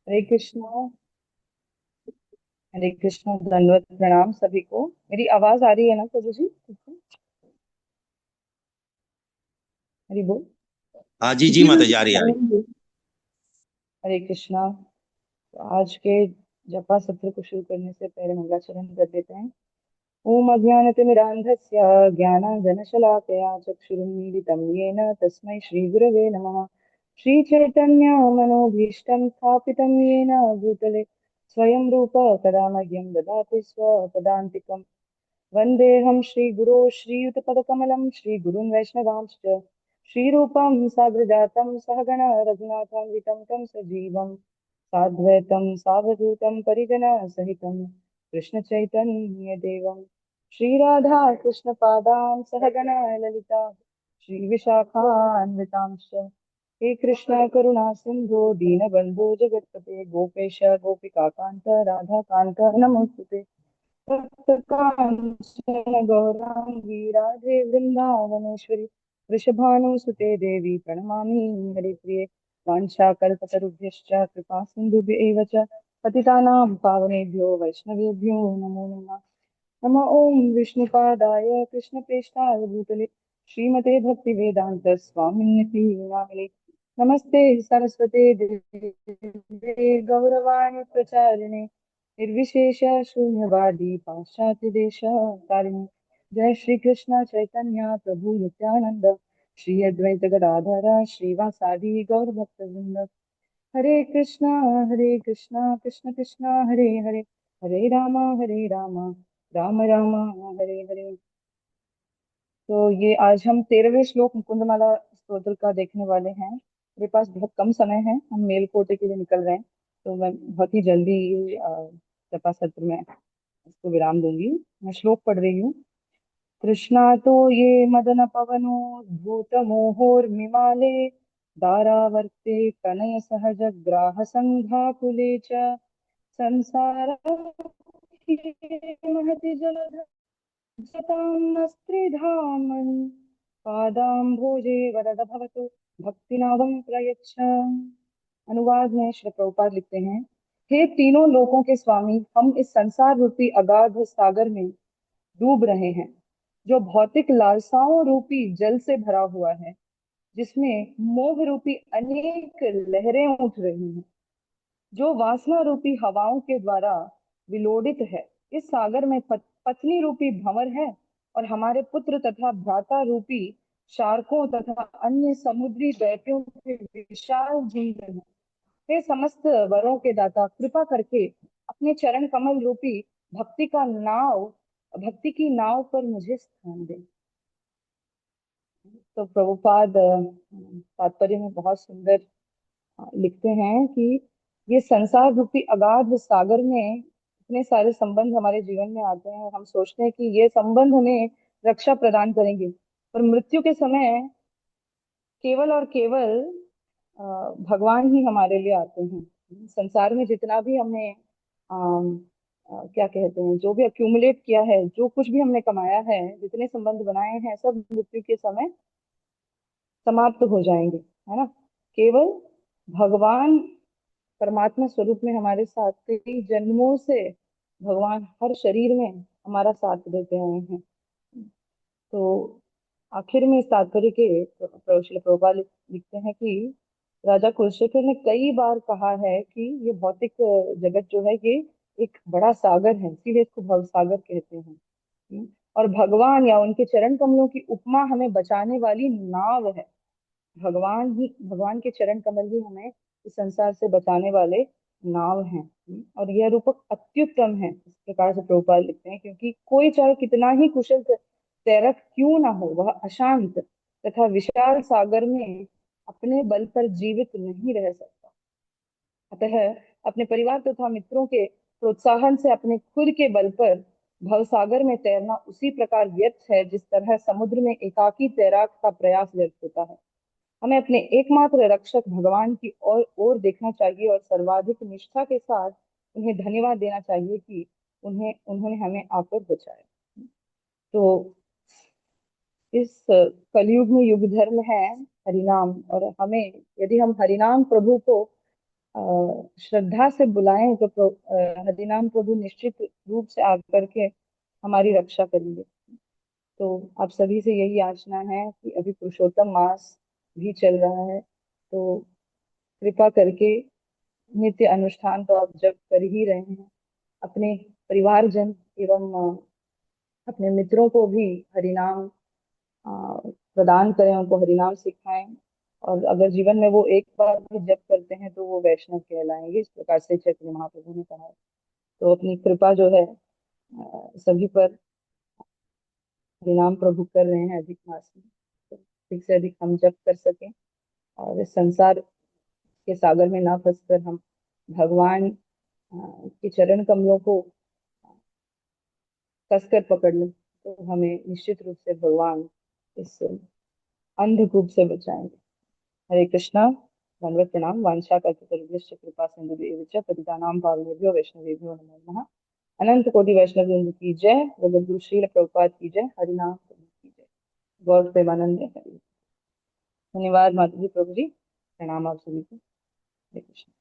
हरे कृष्णा। हरे कृष्णा, दंडवत प्रणाम सभी को। मेरी आवाज आ रही है ना प्रभु जी, ठीक है? हरि बोल। हाँ जी जी माता जी, आ रही है, आ रही हरे कृष्णा। तो आज के जपा सत्र को शुरू करने से पहले मंगलाचरण कर देते हैं। ओम अज्ञानतिमिरान्धस्य ज्ञानाञ्जनशलाकया चक्षुरुन्मीलितं येन तस्मै श्रीगुरवे नमः। श्रीचैतन्यमनोभीष्टं स्थापितं येन भूतले स्वयं रूप कदा मह्यं ददाति स्वपदान्तिकम्। वन्देऽहं श्रीगुरो श्रीयुतपदकमलं श्रीगुरुन् वैष्णवांश्च श्रीरूपं साग्रजातं सहगण रघुनाथान्वितं तं सजीवं साद्वैतं सावधूतं परिजनसहितं कृष्णचैतन्यदेवं श्रीराधा कृष्णपादां सहगण ललिता श्रीविशाखान्वितांश्च हे कृष्ण करुणा सिन्धो दीनबन्धो जगत्पते गोपेश गोपिकान्त राधाकान्त नमोस्तुते। कांचन गौरांगी राधे वृंदावनेश्वरी वृषभानुसुते देवी प्रणमामि हरिप्रिये। वाञ्छाकल्पतरुभ्यश्च कृपा सिन्धुभ्यैव च पतितानां पावनेभ्यो वैष्णवेभ्यो नमो नमः। नमः ओं विष्णुपादाय कृष्णप्रेष्ठाय भूतले श्रीमते भक्तिवेदान्त स्वामिन्यति नामिने। नमस्ते सरस्वते देवे गौरवाणी प्रचारिणे निर्विशेष शून्यवादी पाश्चात्य देश तारिणे। जय श्री कृष्ण चैतन्य प्रभु नित्यानंद श्री अद्वैत गदाधर श्रीवासादि गौर भक्तवृंद। हरे कृष्णा कृष्ण कृष्णा हरे हरे हरे राम राम राम हरे हरे। तो ये आज हम 13वें श्लोक मुकुंदमाला स्तोत्र का देखने वाले हैं। मेरे पास बहुत कम समय है, हम मेल कोटे के लिए निकल रहे हैं, तो मैं बहुत ही जल्दी ये जपा सत्र में इसको विराम दूंगी। मैं श्लोक पढ़ रही हूँ। कृष्णा तो ये मदन पवनो भूत मोहोर्मिमाले दारावर्ते तनय सहज ग्राह संघाकुले च संसार महति जलध जतां स्त्रिधामन् पादाम्भोजे वरद भवतु भक्तिनादं प्रयच्छ। अनुवाद में श्री प्रभुपाद लिखते हैं, हे तीनों लोकों के स्वामी, हम इस संसार रूपी अगाध सागर में डूब रहे हैं, जो भौतिक लालसाओं रूपी जल से भरा हुआ है, जिसमें मोह रूपी अनेक लहरें उठ रही हैं, जो वासना रूपी हवाओं के द्वारा विलोड़ित है। इस सागर में पत्नी रूपी भंवर है, और हमारे पुत्र तथा भ्राता रूपी शार्कों तथा अन्य समुद्री दैत्यों के विशाल झुंड हैं। हे समस्त वरों के दाता, कृपा करके अपने चरण कमल रूपी भक्ति का नाव भक्ति की नाव पर मुझे स्थान दे। तो प्रभुपाद तात्पर्य में बहुत सुंदर लिखते हैं कि ये संसार रूपी अगाध सागर में इतने सारे संबंध हमारे जीवन में आते हैं, और हम सोचते हैं कि ये संबंध हमें रक्षा प्रदान करेंगे, पर मृत्यु के समय केवल और केवल भगवान ही हमारे लिए आते हैं। संसार में जितना भी हमने क्या कहते हैं, जो भी अक्यूमुलेट किया है, जो कुछ भी हमने कमाया है, जितने संबंध बनाए हैं, सब मृत्यु के समय समाप्त हो जाएंगे, है ना। केवल भगवान परमात्मा स्वरूप में हमारे साथ कई जन्मों से भगवान हर शरीर में हमारा साथ देते हुए हैं। तो आखिर में इस तात्पर्य के श्रील प्रभुपाद लिखते हैं कि राजा कुलशेखर ने कई बार कहा है कि ये भौतिक जगत जो है, ये एक बड़ा सागर है, इसीलिए इसको भव सागर कहते हैं। और भगवान या उनके चरण कमलों की उपमा हमें बचाने वाली नाव है। भगवान के चरण कमल ही हमें इस संसार से बचाने वाले नाव हैं। और यह रूपक अत्युत्तम है, इस प्रकार से प्रभुपाद लिखते हैं, क्योंकि कोई चाहे कितना ही कुशल तैरक क्यों ना हो, वह अशांत तथा विशाल सागर में अपने बल पर जीवित नहीं रह सकता। अतः अपने परिवार तथा मित्रों के प्रोत्साहन से अपने खुद के बल पर भवसागर में तैरना उसी प्रकार व्यर्थ है, जिस तरह समुद्र में एकाकी तैराक का प्रयास व्यर्थ होता है। हमें अपने एकमात्र रक्षक भगवान की ओर देखना चाहिए, और सर्वाधिक निष्ठा के साथ उन्हें धन्यवाद देना चाहिए कि उन्होंने हमें आकर बचाया। तो इस कलयुग में युग धर्म है हरिनाम, और हमें, यदि हम हरिनाम प्रभु को श्रद्धा से बुलाएं तो हरिनाम प्रभु निश्चित रूप से आकर के हमारी रक्षा करेंगे। तो आप सभी से यही याचना है कि अभी पुरुषोत्तम मास भी चल रहा है, तो कृपा करके नित्य अनुष्ठान तो आप जब कर ही रहे हैं, अपने परिवारजन एवं अपने मित्रों को भी हरिनाम प्रदान करें, उनको हरिनाम सिखाएं। और अगर जीवन में वो एक बार भी जप करते हैं तो वो वैष्णव कहलाएंगे, इस प्रकार से चैतन्य महाप्रभु ने कहा है। तो अपनी कृपा जो है सभी पर हरिनाम प्रभु कर रहे हैं अधिक मास में, तो अधिक से अधिक हम जप कर सकें और इस संसार के सागर में ना फंसकर हम भगवान के चरण कमलों को कसकर पकड़ लें, तो हमें निश्चित रूप से भगवान इस अंधकूप से बचाएंगे। हरे कृष्णा। धन्यवाद। प्रणाम। वांछा कल्पतरुभ्यश्च कृपा सिंधुभ्येव च पतितानां पावनेभ्यो वैष्णवेभ्यो नमो नमः। अनंत कोटि वैष्णव वृंद की जय। जगत गुरु श्रील प्रभुपाद की जय। हरिनाम प्रभु की जय। गौर प्रेमानंद हरि। धन्यवाद माता जी, प्रभु जी। प्रणाम आप सभी को। हरे कृष्ण।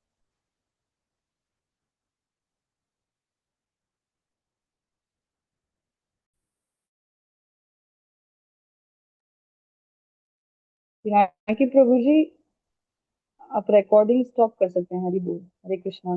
पिनाकी प्रभु जी, आप रिकॉर्डिंग स्टॉप कर सकते हैं। हरि बोल। हरे कृष्णा।